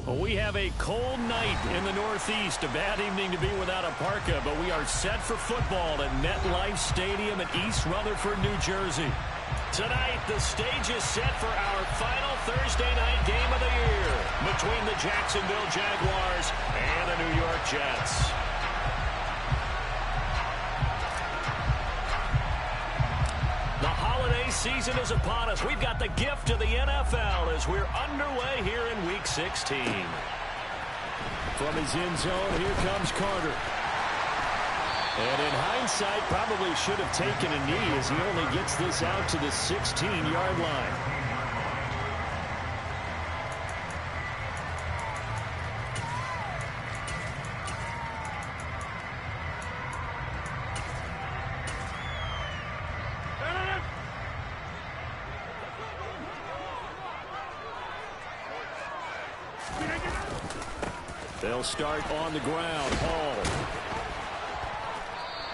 Well, we have a cold night in the Northeast. A bad evening to be without a parka, but we are set for football at MetLife Stadium in East Rutherford, New Jersey. Tonight, the stage is set for our final Thursday night game of the year between the Jacksonville Jaguars and the New York Jets. The holiday season is upon us. We've got the gift of the NFL as we're underway here in Week 16. From his end zone, here comes Carter. And in hindsight, probably should have taken a knee as he only gets this out to the 16-yard line. They'll start on the ground. Hall.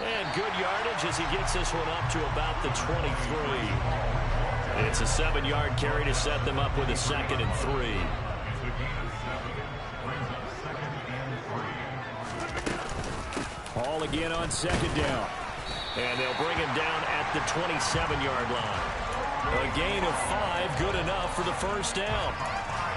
And good yardage as he gets this one up to about the 23. It's a 7-yard carry to set them up with a 2nd and 3. Hall again on 2nd down. And they'll bring him down at the 27-yard line. A gain of 5, good enough for the first down.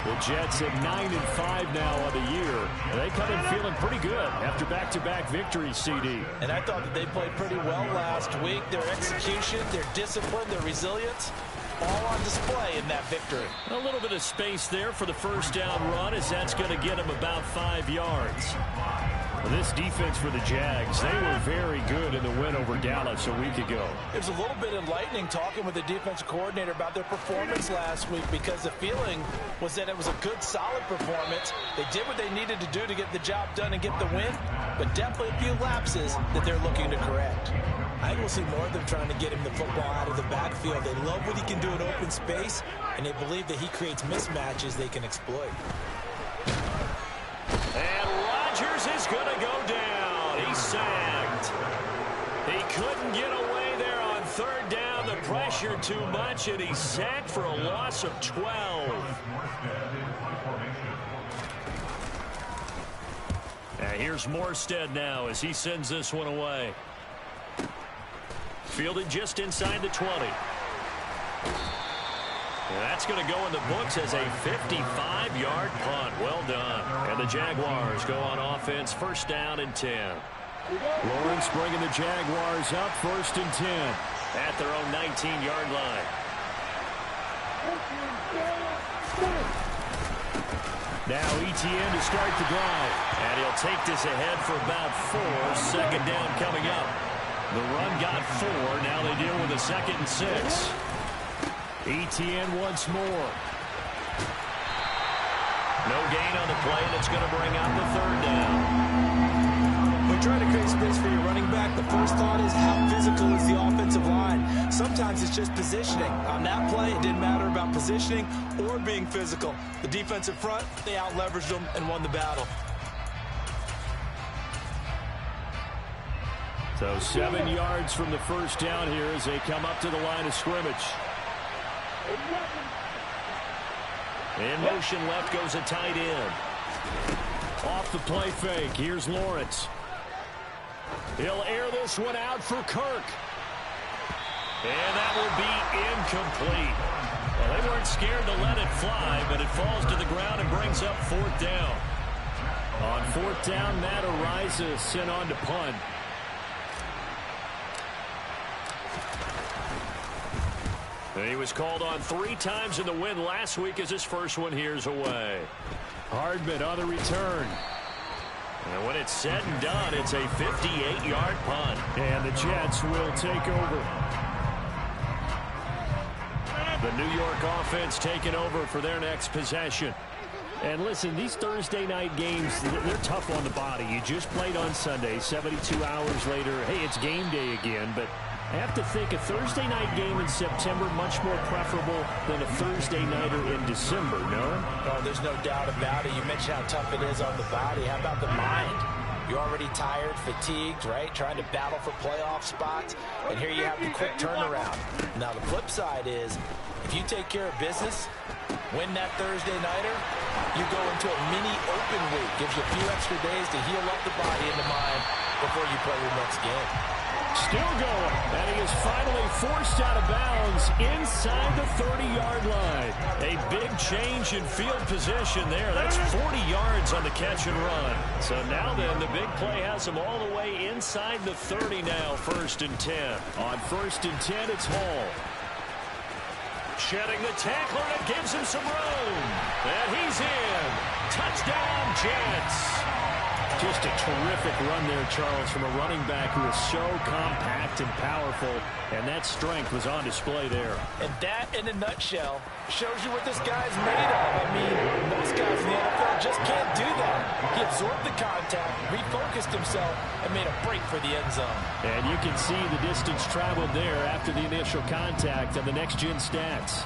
The Jets at 9-5 now on the year. And they come in feeling pretty good after back-to-back victories, CD. And I thought that they played pretty well last week. Their execution, their discipline, their resilience, all on display in that victory. A little bit of space there for the first down run as that's going to get him about 5 yards. This defense for the Jags, they were very good in the win over Dallas a week ago. It was a little bit enlightening talking with the defensive coordinator about their performance last week because the feeling was that it was a good, solid performance. They did what they needed to do to get the job done and get the win, but definitely a few lapses that they're looking to correct. I think we'll see more of them trying to get him the football out of the backfield. They love what he can do in open space, and they believe that he creates mismatches they can exploit. And Rodgers is going to go down. He's sacked. He couldn't get away there on 3rd down. The pressure too much, and he's sacked for a loss of 12. And here's Morstead now as he sends this one away. Fielded just inside the 20. That's going to go in the books as a 55-yard punt. Well done. And the Jaguars go on offense, 1st down and 10. Lawrence bringing the Jaguars up, 1st and 10. At their own 19-yard line. Now Etienne to start the drive. And he'll take this ahead for about 4. 2nd down coming up. The run got 4. Now they deal with a 2nd and 6. Etienne once more. No gain on the play, and it's going to bring out the 3rd down. When trying to create space for your running back, the first thought is how physical is the offensive line. Sometimes it's just positioning. On that play, it didn't matter about positioning or being physical. The defensive front, they out-leveraged them and won the battle. So 7 yards from the first down here as they come up to the line of scrimmage. In motion left goes a tight end. Off the play fake. Here's Lawrence. He'll air this one out for Kirk. And that will be incomplete. Well, they weren't scared to let it fly, but it falls to the ground and brings up 4th down. On 4th down, Matt Ariza sent on to punt. He was called on 3 times in the win last week as his first one here's away. Hardman on the return. And when it's said and done, it's a 58-yard punt. And the Jets will take over. The New York offense taking over for their next possession. And listen, these Thursday night games, they're tough on the body. You just played on Sunday, 72 hours later. Hey, it's game day again, but I have to think a Thursday night game in September much more preferable than a Thursday nighter in December, no? Oh, there's no doubt about it. You mentioned how tough it is on the body. How about the mind? You're already tired, fatigued, right? Trying to battle for playoff spots. And here you have the quick turnaround. Now, the flip side is, if you take care of business, win that Thursday nighter, you go into a mini open week. Gives you a few extra days to heal up the body and the mind before you play your next game. Still going, and he is finally forced out of bounds inside the 30-yard line. A big change in field position there. That's 40 yards on the catch and run. So now then, the big play has him all the way inside the 30 now, 1st and 10. On 1st and 10, it's Hall. Shedding the tackler, and it gives him some room. And he's in. Touchdown, Jets. Just a terrific run there, Charles, from a running back who is so compact and powerful, and that strength was on display there. And that, in a nutshell, shows you what this guy's made of. I mean, most guys in the NFL just can't do that. He absorbed the contact, refocused himself, and made a break for the end zone. And you can see the distance traveled there after the initial contact on the next-gen stats.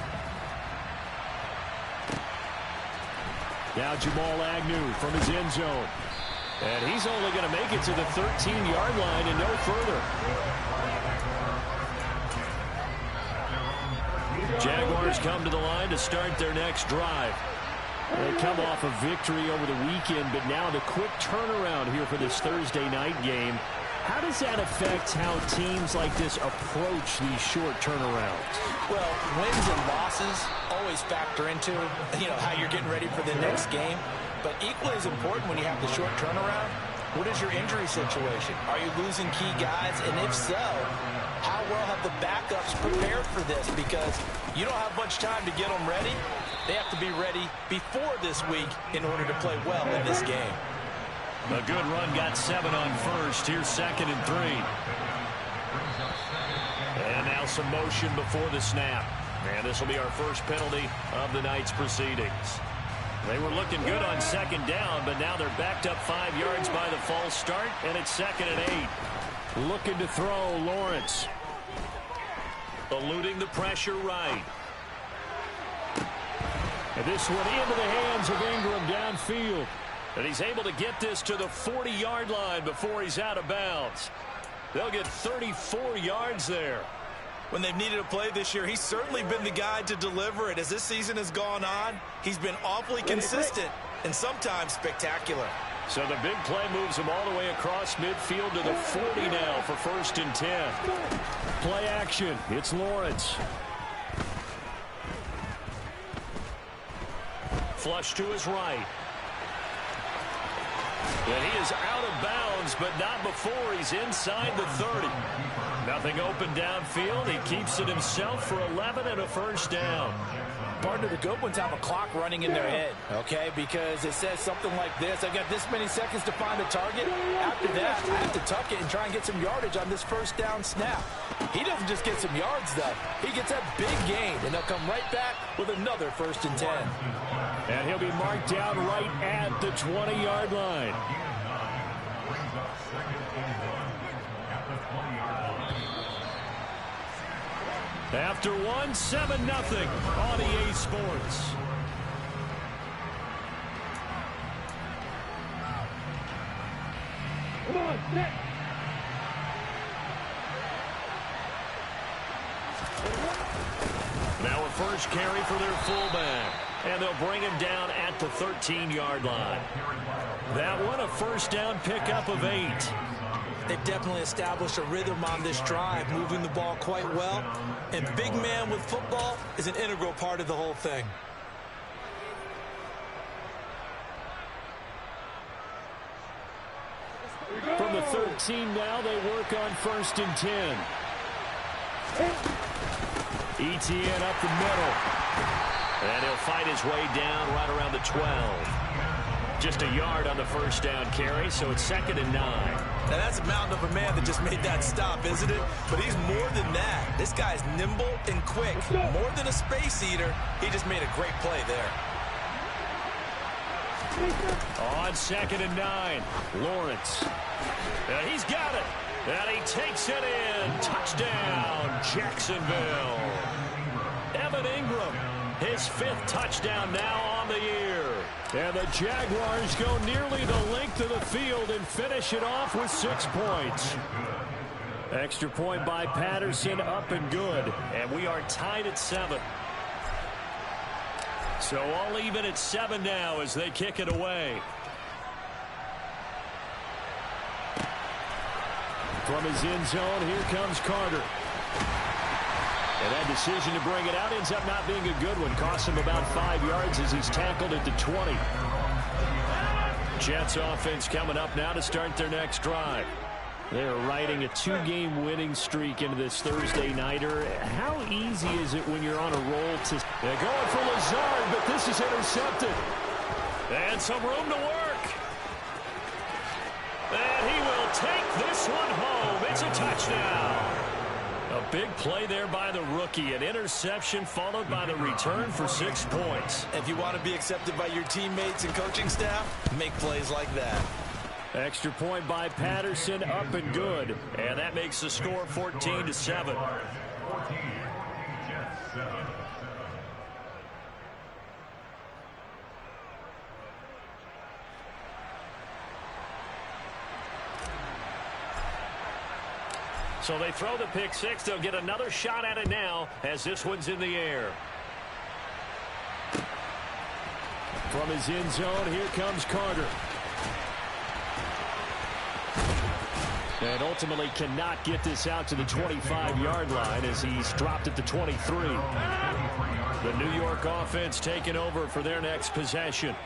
Now Jamal Agnew from his end zone. And he's only going to make it to the 13-yard line and no further. Jaguars come to the line to start their next drive. They come off a victory over the weekend, but now the quick turnaround here for this Thursday night game. How does that affect how teams like this approach these short turnarounds? Well, wins and losses always factor into, how you're getting ready for the next game. But equally as important when you have the short turnaround, what is your injury situation? Are you losing key guys? And if so, how well have the backups prepared for this? Because you don't have much time to get them ready. They have to be ready before this week in order to play well in this game. A good run got 7 on 1st. Here's 2nd and 3. And now some motion before the snap. And this will be our first penalty of the night's proceedings. They were looking good on 2nd down, but now they're backed up 5 yards by the false start, and it's 2nd and 8. Looking to throw, Lawrence. Eluding the pressure right. And this one into the hands of Ingram downfield. And he's able to get this to the 40-yard line before he's out of bounds. They'll get 34 yards there. When they've needed a play this year, he's certainly been the guy to deliver it. As this season has gone on, he's been awfully consistent and sometimes spectacular. So the big play moves him all the way across midfield to the 40 now for 1st and 10. Play action. It's Lawrence. Flush to his right. And he is out of bounds, but not before he's inside the 30. Nothing open downfield. He keeps it himself for 11 and a 1st down. Partner, the good ones have a clock running in their head, okay? Because it says something like this. I've got this many seconds to find a target. After that, I have to tuck it and try and get some yardage on this 1st down snap. He doesn't just get some yards, though. He gets a big gain, and they'll come right back with another 1st and 10. And he'll be marked down right at the 20-yard line. After one, 7-0 on EA Sports. Come on, set. Now a first carry for their fullback. And they'll bring him down at the 13-yard line. That one, a 1st down pickup of 8. They've definitely established a rhythm on this drive, moving the ball quite well. And big man with football is an integral part of the whole thing. From the 13 now, they work on 1st and 10. ETN up the middle. And he'll fight his way down right around the 12. Just a yard on the 1st down carry, so it's 2nd and 9. Now that's a mountain of a man that just made that stop, isn't it? But he's more than that. This guy's nimble and quick. More than a space eater, he just made a great play there. On 2nd and 9, Lawrence. And he's got it. And he takes it in. Touchdown, Jacksonville. Evan Ingram, his 5th touchdown now on the year. And the Jaguars go nearly the length of the field and finish it off with 6 points. Extra point by Patterson, up and good. And we are tied at 7. So all even at 7 now as they kick it away. From his end zone, here comes Carter. And that decision to bring it out ends up not being a good one. Costs him about 5 yards as he's tackled at the 20. Jets offense coming up now to start their next drive. They're riding a 2-game winning streak into this Thursday nighter. How easy is it when you're on a roll to... They're going for Lazard, but this is intercepted. And some room to work. And he will take this one home. It's a touchdown. A big play there by the rookie. An interception followed by the return for 6 points. If you want to be accepted by your teammates and coaching staff, make plays like that. Extra point by Patterson, up and good. And that makes the score 14-7. So they throw the pick six. They'll get another shot at it now as this one's in the air. From his end zone, here comes Carter. And ultimately cannot get this out to the 25-yard line as he's dropped at the 23. The New York offense taking over for their next possession.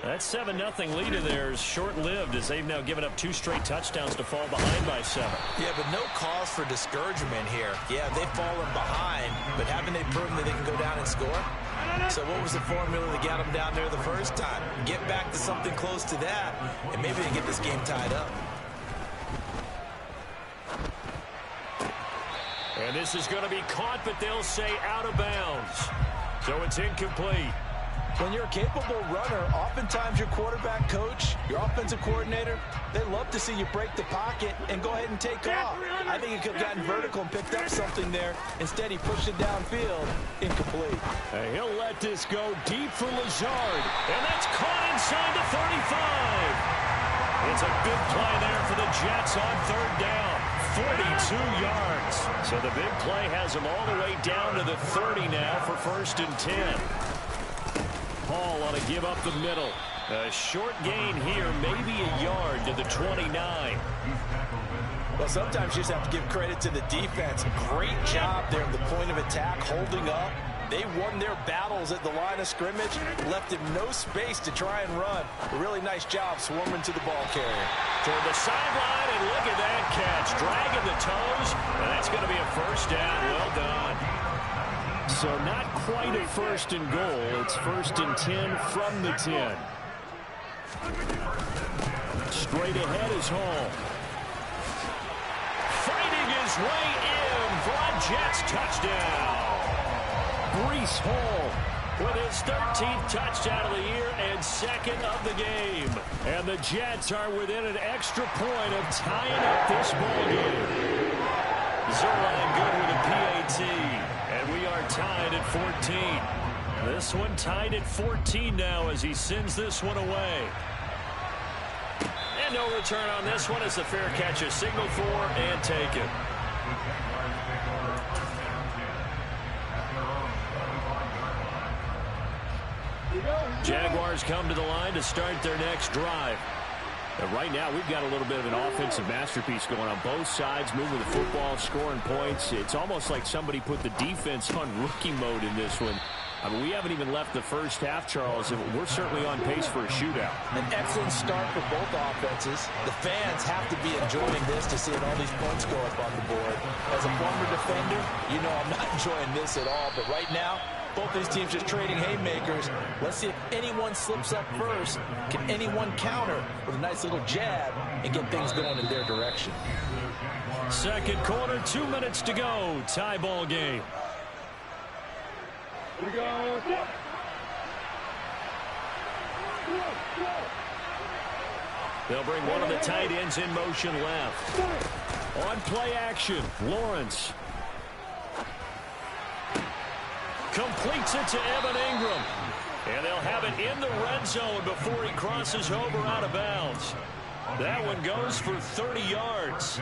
That 7-0 lead of theirs short-lived as they've now given up 2 straight touchdowns to fall behind by 7. Yeah, but no cause for discouragement here. Yeah, they've fallen behind, but haven't they proven that they can go down and score? So what was the formula that got them down there the first time? Get back to something close to that, and maybe they get this game tied up. And this is going to be caught, but they'll say out of bounds. So it's incomplete. When you're a capable runner, oftentimes your quarterback coach, your offensive coordinator, they love to see you break the pocket and go ahead and take off. I think he could have gotten vertical and picked up something there. Instead, he pushed it downfield. Incomplete. And he'll let this go deep for Lazard. And that's caught inside the 35. It's a big play there for the Jets on 3rd down. 42 yards. So the big play has them all the way down to the 30 now for 1st and 10. Paul on a give up the middle. A short gain here, maybe a yard to the 29. Well, sometimes you just have to give credit to the defense. Great job there at the point of attack, holding up. They won their battles at the line of scrimmage, left him no space to try and run. A really nice job swarming to the ball carrier. Toward the sideline, and look at that catch. Dragging the toes, and that's going to be a 1st down. Well done. So not quite a 1st and goal. It's 1st and 10 from the 10. Straight ahead is Hall. Fighting his way in for a Jets touchdown. Breece Hall with his 13th touchdown of the year and 2nd of the game. And the Jets are within an extra point of tying up this ball game. Zerline good with a PAT. And we are tied at 14. This one tied at 14 now as he sends this one away. And no return on this one as the fair catch is signaled for and taken. Jaguars come to the line to start their next drive. And right now, we've got a little bit of an offensive masterpiece going on both sides, moving the football, scoring points. It's almost like somebody put the defense on rookie mode in this one. I mean, we haven't even left the first half, Charles, and we're certainly on pace for a shootout. An excellent start for both offenses. The fans have to be enjoying this to see all these points go up on the board. As a former defender, you know I'm not enjoying this at all, but right now, both these teams just trading haymakers. Let's see if anyone slips up first. Can anyone counter with a nice little jab and get things going in their direction? Second quarter, 2 minutes to go. Tie ball game. Here we go. They'll bring one of the tight ends in motion left. On play action, Lawrence. Completes it to Evan Ingram. And they'll have it in the red zone before he crosses over out of bounds. That one goes for 30 yards.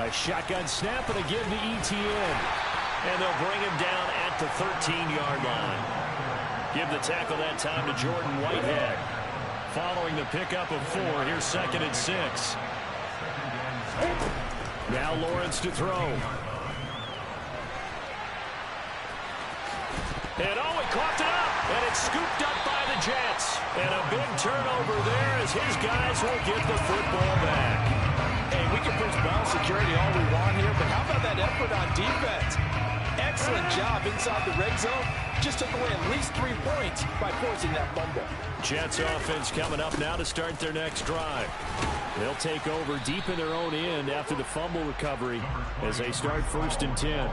A shotgun snap and a give to ETN. And they'll bring him down at the 13-yard line. Give the tackle that time to Jordan Whitehead. Following the pickup of 4, here's 2nd and 6. Now Lawrence to throw. And oh, he coughed it up. And it's scooped up by the Jets. And a big turnover there as his guys will get the football back. Hey, we can preach ball security all we want here, but how about that effort on defense? Excellent job inside the red zone. Just took away at least 3 points by forcing that fumble. Jets offense coming up now to start their next drive. They'll take over deep in their own end after the fumble recovery as they start 1st and 10.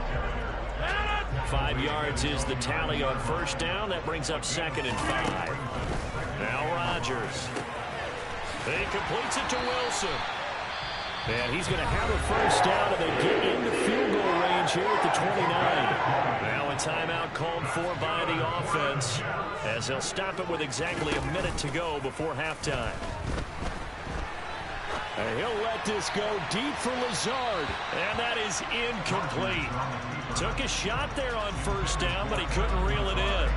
5 yards is the tally on 1st down. That brings up 2nd and 5. Now Rodgers. He completes it to Wilson. And he's going to have a 1st down, and they get into field goal range here at the 29. Now a timeout called for by the offense as they'll stop it with exactly a minute to go before halftime. And he'll let this go deep for Lazard, and that is incomplete. Took a shot there on 1st down, but he couldn't reel it in.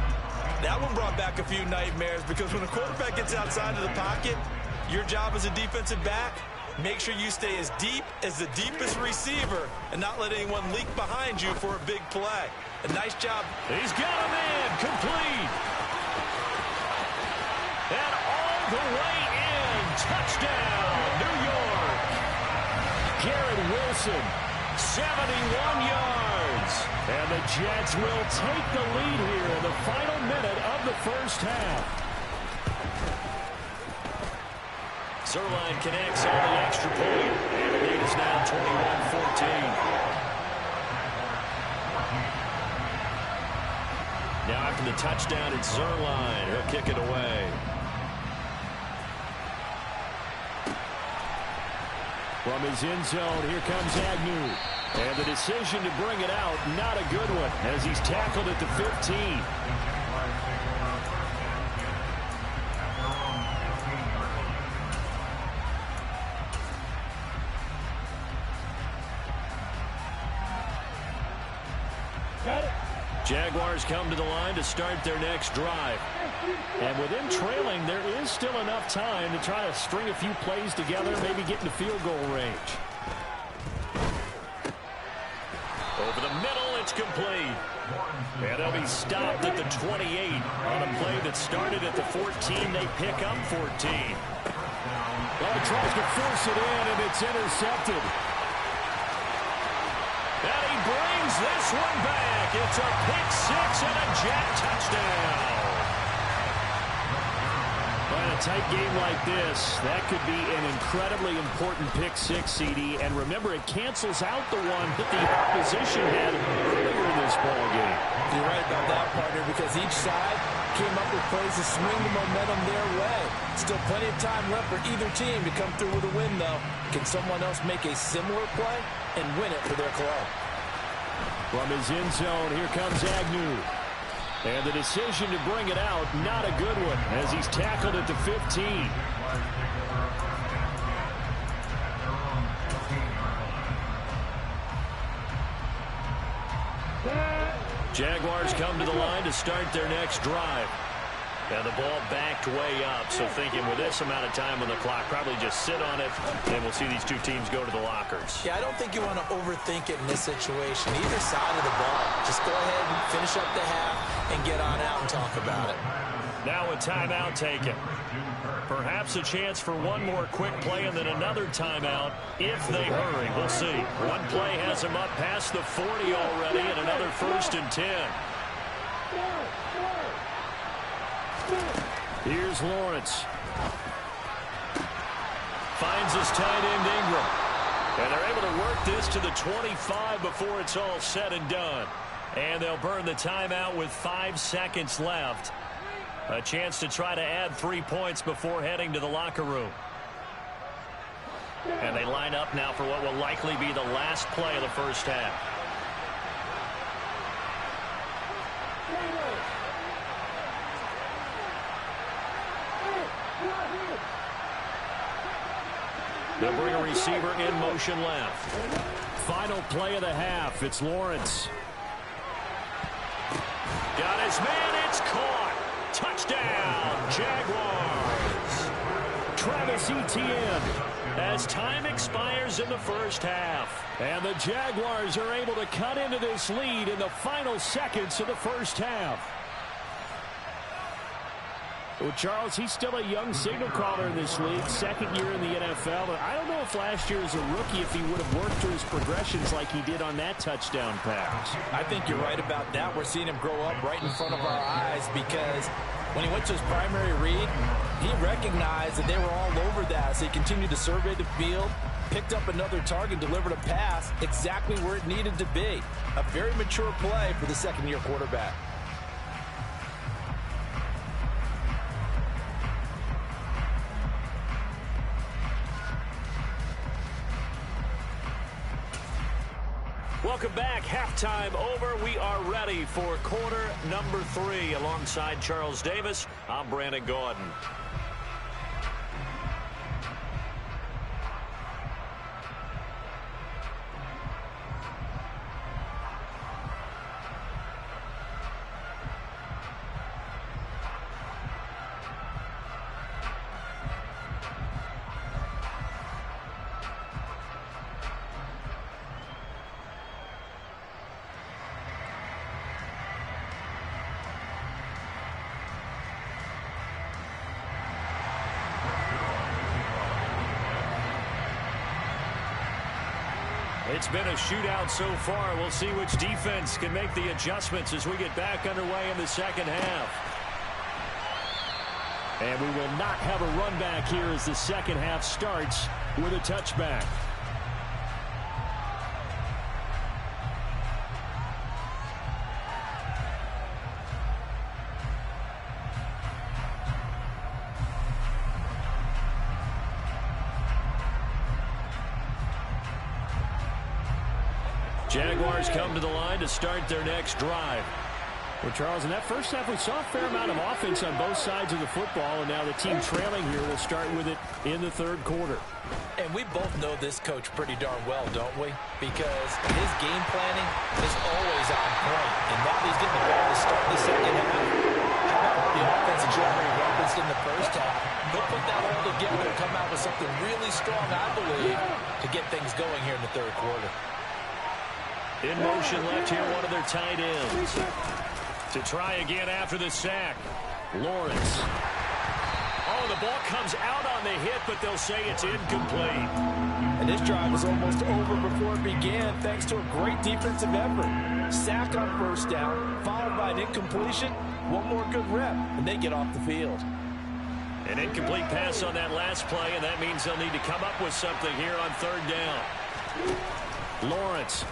That one brought back a few nightmares because when a quarterback gets outside of the pocket, your job as a defensive back, make sure you stay as deep as the deepest receiver and not let anyone leak behind you for a big play. A nice job. He's got him in. Complete. And all the way in. Touchdown, New York. Garrett Wilson, 71 yards. And the Jets will take the lead here in the final minute of the 1st half. Zerline connects on the extra point, and the lead is now 21-14. Now after the touchdown, it's Zerline. He'll kick it away. From his end zone, here comes Agnew. And the decision to bring it out, not a good one, as he's tackled at the 15. Jaguars come to the line to start their next drive. And with them trailing, there is still enough time to try to string a few plays together, maybe get into field goal range. Over the middle, it's complete. And they'll be stopped at the 28 on a play that started at the 14. They pick up 14. Well, he tries to force it in, and it's intercepted. And he brings this one back. It's a pick 6 and a Jet touchdown. In a tight game like this, that could be an incredibly important pick 6, CD. And remember, it cancels out the one that the opposition had earlier in this ball game. You're right about that, partner, because each side came up with plays to swing the momentum their way. Still plenty of time left for either team to come through with a win, though. Can someone else make a similar play and win it for their club? From his end zone, here comes Agnew. And the decision to bring it out, not a good one, as he's tackled at the 15. Jaguars come to the line to start their next drive. And the ball backed way up, so thinking with this amount of time on the clock, probably just sit on it, and we'll see these two teams go to the lockers. Yeah, I don't think you want to overthink it in this situation. Either side of the ball. Just go ahead and finish up the half and get on out and talk about it. Now a timeout taken. Perhaps a chance for one more quick play and then another timeout if they hurry. We'll see. One play has them up past the 40 already, and another 1st and 10. Here's Lawrence. Finds his tight end Ingram. And they're able to work this to the 25 before it's all said and done. And they'll burn the timeout with 5 seconds left. A chance to try to add 3 points before heading to the locker room. And they line up now for what will likely be the last play of the first half. They'll bring a receiver in motion left. final play of the half. It's Lawrence. Got his man. It's caught. Touchdown, Jaguars. Travis Etienne as time expires in the first half. And the Jaguars are able to cut into this lead in the final seconds of the first half. Well, Charles, he's still a young signal caller in this league, second year in the NFL. But I don't know if last year as a rookie, if he would have worked through his progressions like he did on that touchdown pass. I think you're right about that. We're seeing him grow up right in front of our eyes because when he went to his primary read, he recognized that they were all over that. So he continued to survey the field, picked up another target, delivered a pass exactly where it needed to be. A very mature play for the second-year quarterback. Welcome back. Halftime over. We are ready for quarter number 3. Alongside Charles Davis, I'm Brandon Gaudin. It's been a shootout so far. We'll see which defense can make the adjustments as we get back underway in the second half. And we will not have a run back here as the second half starts with a touchback. Jaguars come to the line to start their next drive. Well, Charles, in that first half, we saw a fair amount of offense on both sides of the football, and now the team trailing here will start with it in the third quarter. And we both know this coach pretty darn well, don't we? Because his game planning is always on point. And now he's getting the ball to start the second half. How about the offense that you already referenced in the first half? He'll put that all together and come out with something really strong, I believe, to get things going here in the third quarter. In motion left here, one of their tight ends. To try again after the sack. Lawrence. Oh, the ball comes out on the hit, but they'll say it's incomplete. And this drive was almost over before it began, thanks to a great defensive effort. Sack on first down, followed by an incompletion. One more good rep, and they get off the field. An incomplete pass on that last play, and that means they'll need to come up with something here on third down. Lawrence.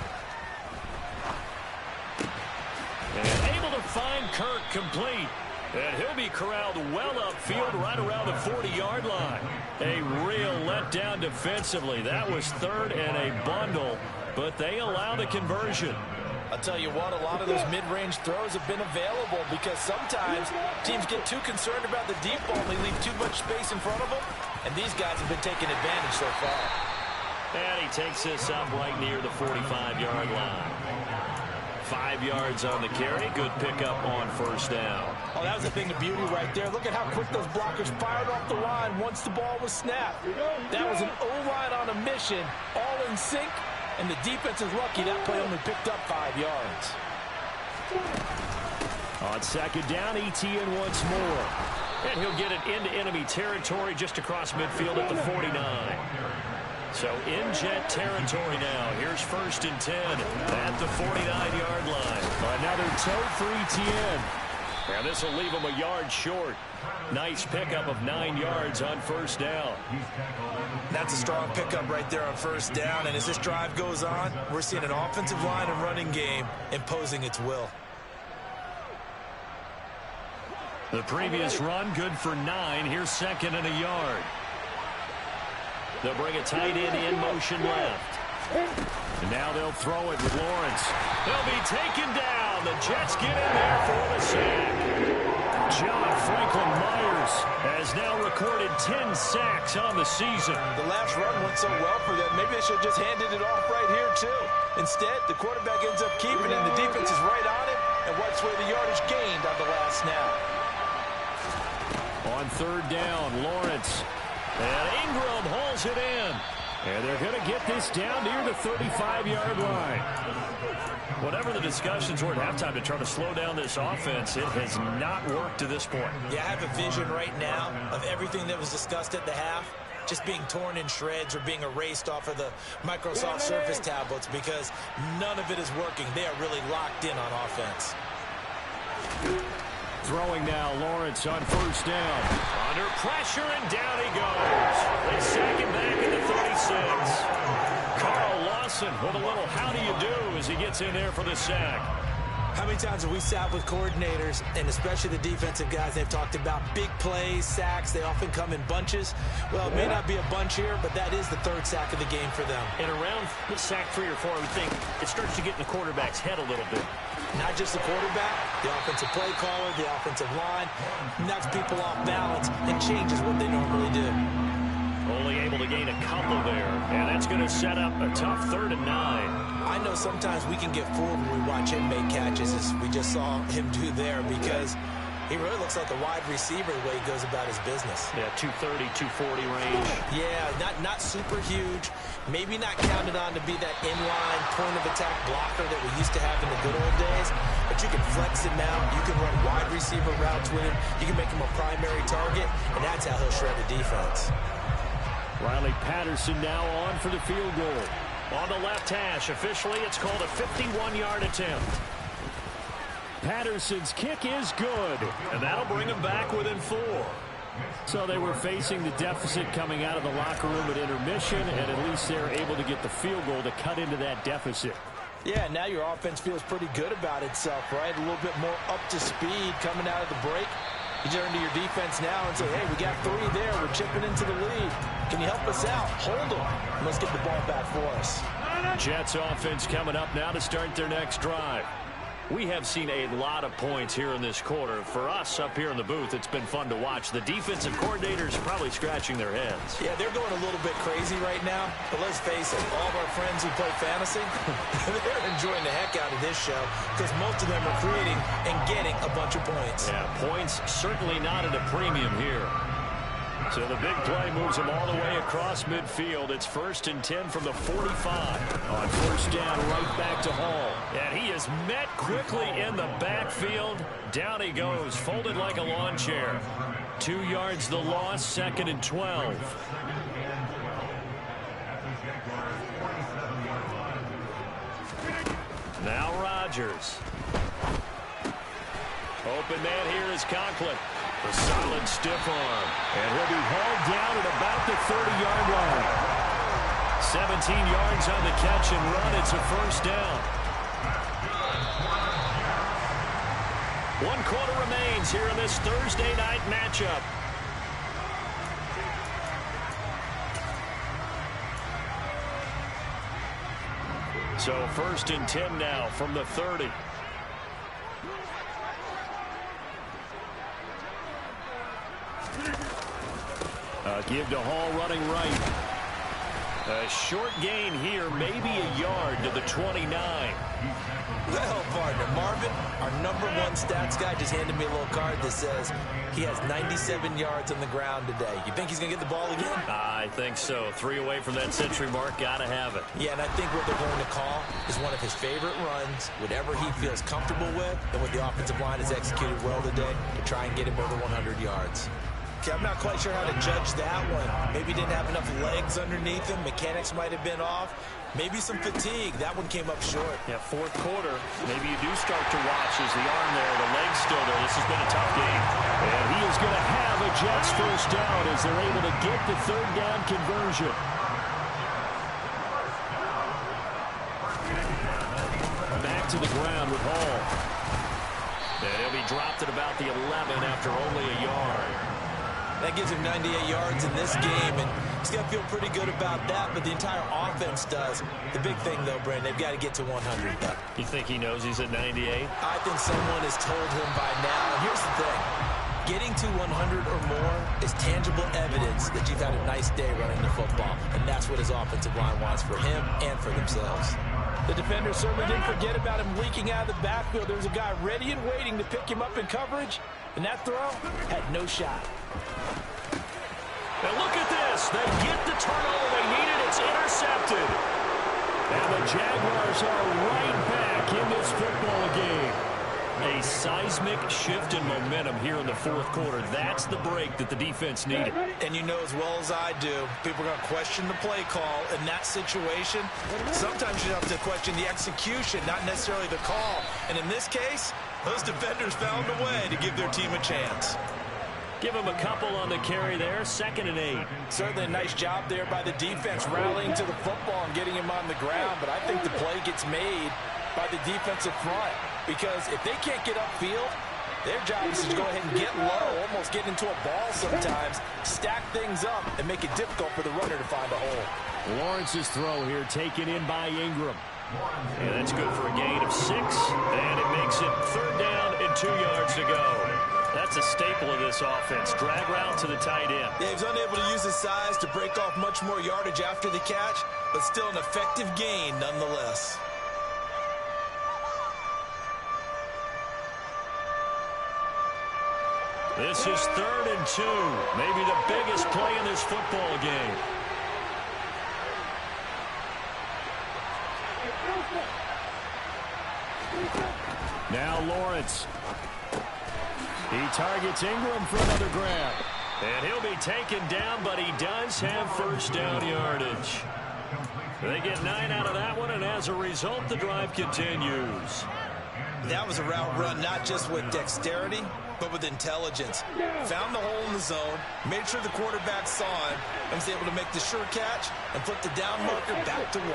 And able to find Kirk complete. And he'll be corralled well upfield right around the 40-yard line. A real letdown defensively. That was third and a bundle, but they allow the conversion. I'll tell you what, a lot of those mid-range throws have been available because sometimes teams get too concerned about the deep ball and they leave too much space in front of them, and these guys have been taking advantage so far. And he takes this up right near the 45-yard line. 5 yards on the carry. Good pickup on first down. Oh, that was a thing of beauty right there. Look at how quick those blockers fired off the line once the ball was snapped. That was an O-line on a mission, all in sync, and the defense is lucky that play only picked up 5 yards. On second down, Etienne once more. And he'll get it into enemy territory just across midfield at the 49. So in jet territory now. Here's 1st and 10 at the 49-yard line. Another toe for Etienne. And this will leave him a yard short. Nice pickup of 9 yards on first down. That's a strong pickup right there on first down. And as this drive goes on, we're seeing an offensive line and running game imposing its will. The previous run good for 9. Here's 2nd and a yard. They'll bring a tight end in motion left. And now they'll throw it with Lawrence. He'll be taken down. The Jets get in there for the sack. John Franklin Myers has now recorded 10 sacks on the season. The last run went so well for them. Maybe they should have just handed it off right here, too. Instead, the quarterback ends up keeping it, and the defense is right on it and wipes away the yardage gained on the last snap. On third down, Lawrence. And Ingram hauls it in. And they're going to get this down near the 35-yard line. Whatever the discussions were at halftime to try to slow down this offense, it has not worked to this point. Yeah, I have a vision right now of everything that was discussed at the half just being torn in shreds or being erased off of the Microsoft Surface tablets because none of it is working. They are really locked in on offense. Throwing now, Lawrence on first down. Under pressure, and down he goes. They sack him back at the 36. Carl Lawson with a little how do you do as he gets in there for the sack. How many times have we sat with coordinators, and especially the defensive guys, they've talked about big plays, sacks. They often come in bunches. Well, it may not be a bunch here, but that is the third sack of the game for them. And around sack 3 or 4, I would think it starts to get in the quarterback's head a little bit. Not just the quarterback, the offensive play caller, the offensive line, knocks people off balance and changes what they normally do. Only able to gain a couple there, and that's going to set up a tough 3rd and 9. I know sometimes we can get fooled when we watch him make catches, as we just saw him do there, because he really looks like a wide receiver the way he goes about his business. Yeah, 230, 240 range. Yeah, not super huge. Maybe not counted on to be that inline point-of-attack blocker that we used to have in the good old days. But you can flex him out. You can run wide receiver routes with him. You can make him a primary target, and that's how he'll shred the defense. Riley Patterson now on for the field goal. On the left hash, officially it's called a 51-yard attempt. Patterson's kick is good, and that'll bring him back within 4. So they were facing the deficit coming out of the locker room at intermission, and at least they're able to get the field goal to cut into that deficit. Yeah, now your offense feels pretty good about itself, right? A little bit more up to speed coming out of the break. You turn to your defense now and say, hey, we got 3 there. We're chipping into the lead. Can you help us out? Hold them. And let's get the ball back for us. Jets offense coming up now to start their next drive. We have seen a lot of points here in this quarter. For us up here in the booth, it's been fun to watch. The defensive coordinators probably scratching their heads. Yeah, they're going a little bit crazy right now. But let's face it, all of our friends who play fantasy, they're enjoying the heck out of this show because most of them are creating and getting a bunch of points. Yeah, points certainly not at a premium here. So the big play moves him all the way across midfield. It's 1st and 10 from the 45. On first down, right back to Hall. And he is met quickly in the backfield. Down he goes, folded like a lawn chair. 2 yards the loss, 2nd and 12. Now Rodgers. Open man here is Conklin. A solid stiff arm. And he'll be hauled down at about the 30-yard line. 17 yards on the catch and run. It's a first down. 1 quarter remains here in this Thursday night matchup. So 1st and 10 now from the 30. Give to Hall running right. A short gain here, maybe a yard to the 29. Well, partner, Marvin, our #1 stats guy, just handed me a little card that says he has 97 yards on the ground today. You think he's going to get the ball again? I think so. 3 away from that century mark. Got to have it. Yeah, and I think what they're going to call is one of his favorite runs, whatever he feels comfortable with, and what the offensive line has executed well today to try and get him over 100 yards. Okay, I'm not quite sure how to judge that one. Maybe he didn't have enough legs underneath him. Mechanics might have been off. Maybe some fatigue. That one came up short. Yeah, 4th quarter. Maybe you do start to watch as the arm there, the leg's still there. This has been a tough game. And he is going to have a Jets first down as they're able to get the 3rd down conversion. Back to the ground with Hall. And he'll be dropped at about the 11 after only a yard. That gives him 98 yards in this game, and he's got to feel pretty good about that, but the entire offense does. The big thing, though, Brandon, they've got to get to 100, though. You think he knows he's at 98? I think someone has told him by now. And here's the thing. Getting to 100 or more is tangible evidence that you've had a nice day running the football, and that's what his offensive line wants for him and for themselves. The defender certainly didn't forget about him leaking out of the backfield. There's a guy ready and waiting to pick him up in coverage, and that throw had no shot. And look at this. They get the turnover they needed. It's intercepted. And the Jaguars are right back in this football game. A seismic shift in momentum here in the fourth quarter. That's the break that the defense needed. And you know as well as I do, people are going to question the play call in that situation. Sometimes you have to question the execution, not necessarily the call. And in this case, those defenders found a way to give their team a chance. Give him a couple on the carry there, 2nd and 8. Certainly a nice job there by the defense rallying to the football and getting him on the ground. But I think the play gets made by the defensive front. Because if they can't get upfield, their job is to go ahead and get low, almost get into a ball sometimes, stack things up, and make it difficult for the runner to find a hole. Lawrence's throw here taken in by Ingram. And that's good for a gain of 6. And it makes it 3rd down and 2 yards to go. That's a staple of this offense. Drag route to the tight end. Yeah, he's unable to use his size to break off much more yardage after the catch, but still an effective gain nonetheless. This is 3rd and 2. Maybe the biggest play in this football game. Now Lawrence. He targets Ingram for another grab. And he'll be taken down, but he does have 1st down yardage. They get 9 out of that one, and as a result, the drive continues. That was a route run not just with dexterity, but with intelligence. Found the hole in the zone, made sure the quarterback saw him, and was able to make the sure catch and flip the down marker back to 1.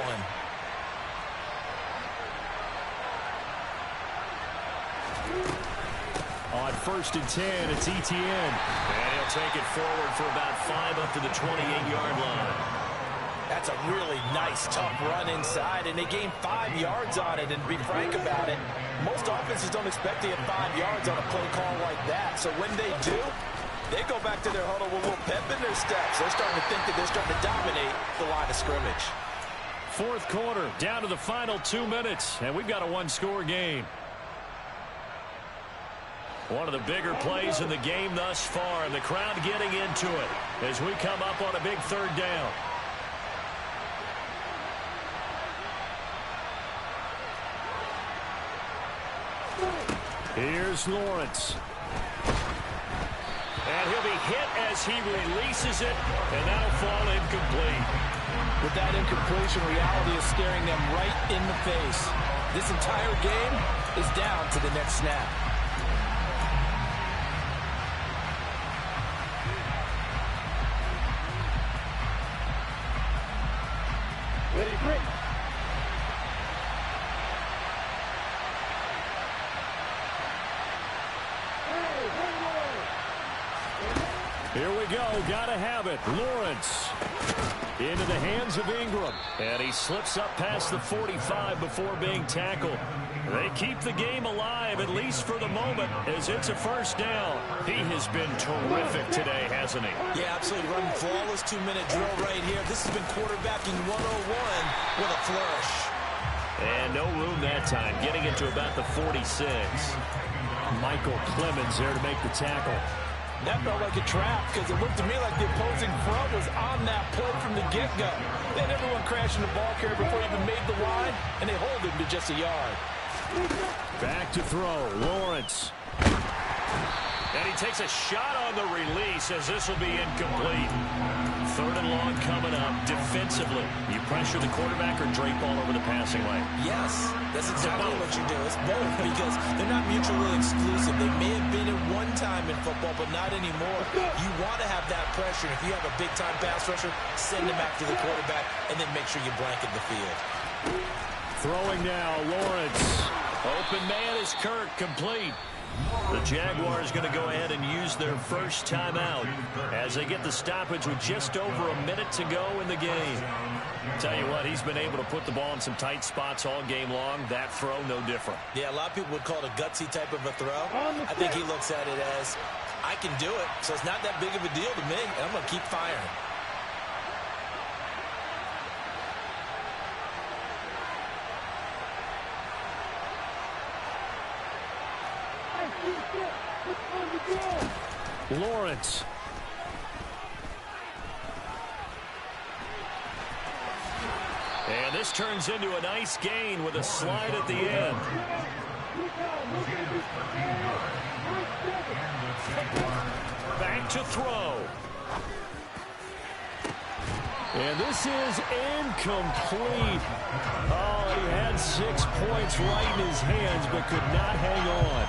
On 1st and 10, it's Etienne. And he'll take it forward for about 5 up to the 28-yard line. That's a really nice, tough run inside, and they gained 5 yards on it. And to be frank about it, most offenses don't expect to get 5 yards on a play call like that. So when they do, they go back to their huddle with a little pep in their steps. They're starting to think that they're starting to dominate the line of scrimmage. 4th quarter, down to the final 2 minutes, and we've got a 1-score game. One of the bigger plays in the game thus far, and the crowd getting into it as we come up on a big 3rd down. Here's Lawrence. And he'll be hit as he releases it, and that'll fall incomplete. With that incompletion, reality is staring them right in the face. This entire game is down to the next snap. Ready, break. Here we go. Gotta have it. Lawrence into the hands of Ingram. And he slips up past the 45 before being tackled. They keep the game alive, at least for the moment, as it's a 1st down. He has been terrific today, hasn't he? Yeah, absolutely. Running flawless 2-minute drill right here. This has been quarterbacking 101 with a flourish. And no room that time, getting it to about the 46. Michael Clemens there to make the tackle. That felt like a trap because it looked to me like the opposing front was on that play from the get-go. They had everyone crashing the ball carrier before he even made the line, and they hold him to just a yard. Back to throw, Lawrence. And he takes a shot on the release as this will be incomplete. 3rd and long coming up defensively. You pressure the quarterback or drape all over the passing lane? Yes, that's exactly what you do. It's both because they're not mutually exclusive. They may have been at one time in football, but not anymore. You want to have that pressure. If you have a big-time pass rusher, send him back to the quarterback and then make sure you blanket the field. Throwing now, Lawrence. Open man is Kirk, complete. The Jaguars going to go ahead and use their first timeout as they get the stoppage with just over a minute to go in the game. Tell you what, he's been able to put the ball in some tight spots all game long. That throw, no different. Yeah, a lot of people would call it a gutsy type of a throw. I think he looks at it as, I can do it, so it's not that big of a deal to me, and I'm going to keep firing. Lawrence. And this turns into a nice gain with a slide at the end. Back to throw. And this is incomplete. Oh, he had 6 points right in his hands, but could not hang on.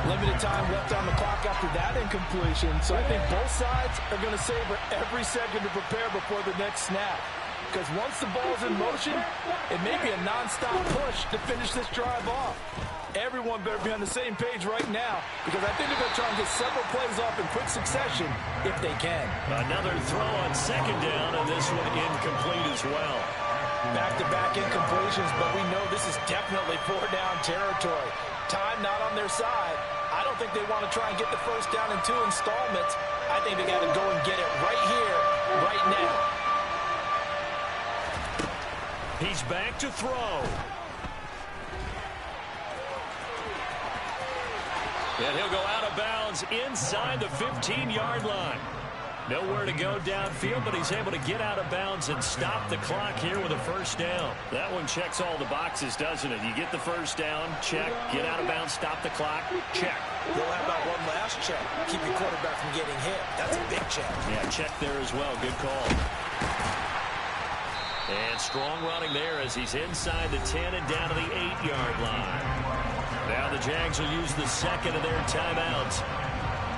Limited time left on the clock after that incompletion, so I think both sides are going to savor every second to prepare before the next snap. Because once the ball's in motion, it may be a non-stop push to finish this drive off. Everyone better be on the same page right now, because I think they're going to try and get several plays off in quick succession if they can. Another throw on second down, and this one incomplete as well. Back-to-back incompletions, but we know this is definitely four-down territory. Time not on their side. I don't think they want to try and get the first down in 2 installments. I think they got to go and get it right here, right now. He's back to throw. And he'll go out of bounds inside the 15-yard line. Nowhere to go downfield, but he's able to get out of bounds and stop the clock here with a first down. That one checks all the boxes, doesn't it? You get the first down, check. Get out of bounds, stop the clock, check. Well, how about one last check? Keep your quarterback from getting hit. That's a big check. Yeah, check there as well. Good call. And strong running there as he's inside the 10 and down to the 8-yard line. Now the Jags will use the second of their timeouts,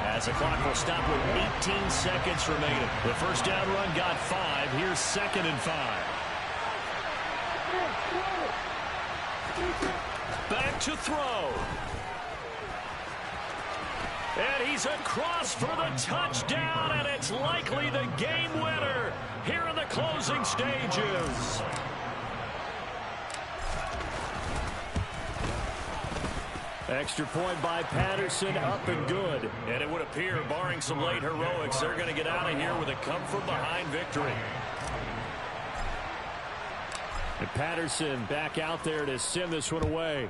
as the clock will stop with 18 seconds remaining. The first down run got 5. Here's 2nd and 5. Back to throw. And he's across for the touchdown, and it's likely the game winner here in the closing stages. Extra point by Patterson, up and good. And it would appear, barring some late heroics, they're going to get out of here with a come-from-behind victory. And Patterson back out there to send this one away.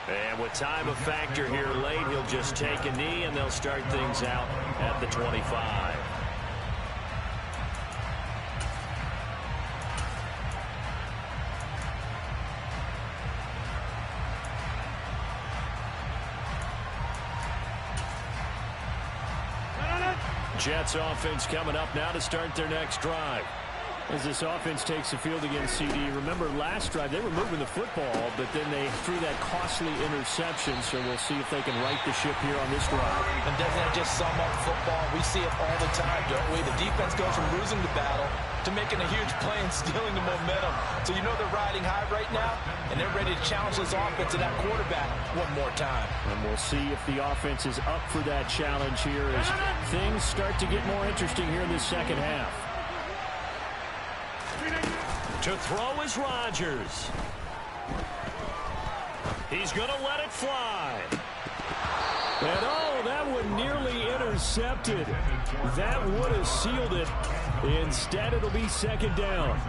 And with time a factor here late, he'll just take a knee, and they'll start things out at the 25. Jets offense coming up now to start their next drive. As this offense takes the field against CD, remember last drive they were moving the football, but then they threw that costly interception, so we'll see if they can right the ship here on this drive. And doesn't that just sum up football? We see it all the time, don't we? The defense goes from losing the battle to making a huge play and stealing the momentum. So you know they're riding high right now, and they're ready to challenge this offense and that quarterback one more time. And we'll see if the offense is up for that challenge here as things start to get more interesting here in this second half. To throw is Rodgers. He's going to let it fly. And oh, that one nearly intercepted. That would have sealed it. Instead, it'll be second down.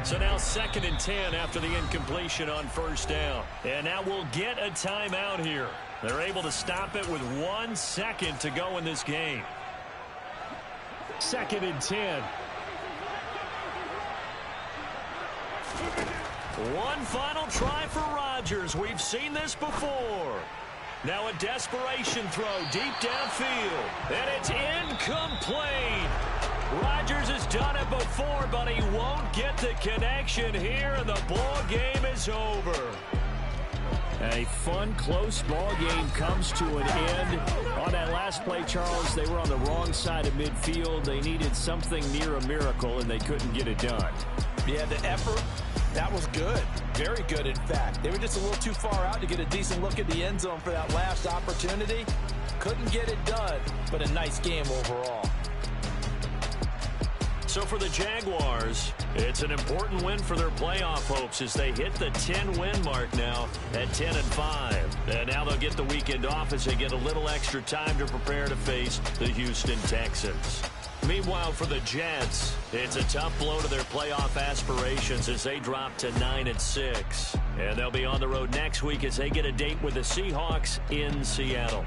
So now 2nd and 10 after the incompletion on first down. And now we'll get a timeout here. They're able to stop it with 1 second to go in this game. 2nd and 10. One final try for Rodgers. We've seen this before. Now a desperation throw deep downfield. And it's incomplete. Rodgers has done it before, but he won't get the connection here, and the ball game is over. A fun, close ball game comes to an end. On that last play, Charles, they were on the wrong side of midfield. They needed something near a miracle, and they couldn't get it done. Yeah, the effort, that was good. Very good, in fact. They were just a little too far out to get a decent look at the end zone for that last opportunity. Couldn't get it done, but a nice game overall. So for the Jaguars, it's an important win for their playoff hopes as they hit the 10-win mark now at 10-5. And now they'll get the weekend off as they get a little extra time to prepare to face the Houston Texans. Meanwhile, for the Jets, it's a tough blow to their playoff aspirations as they drop to 9-6. And they'll be on the road next week as they get a date with the Seahawks in Seattle.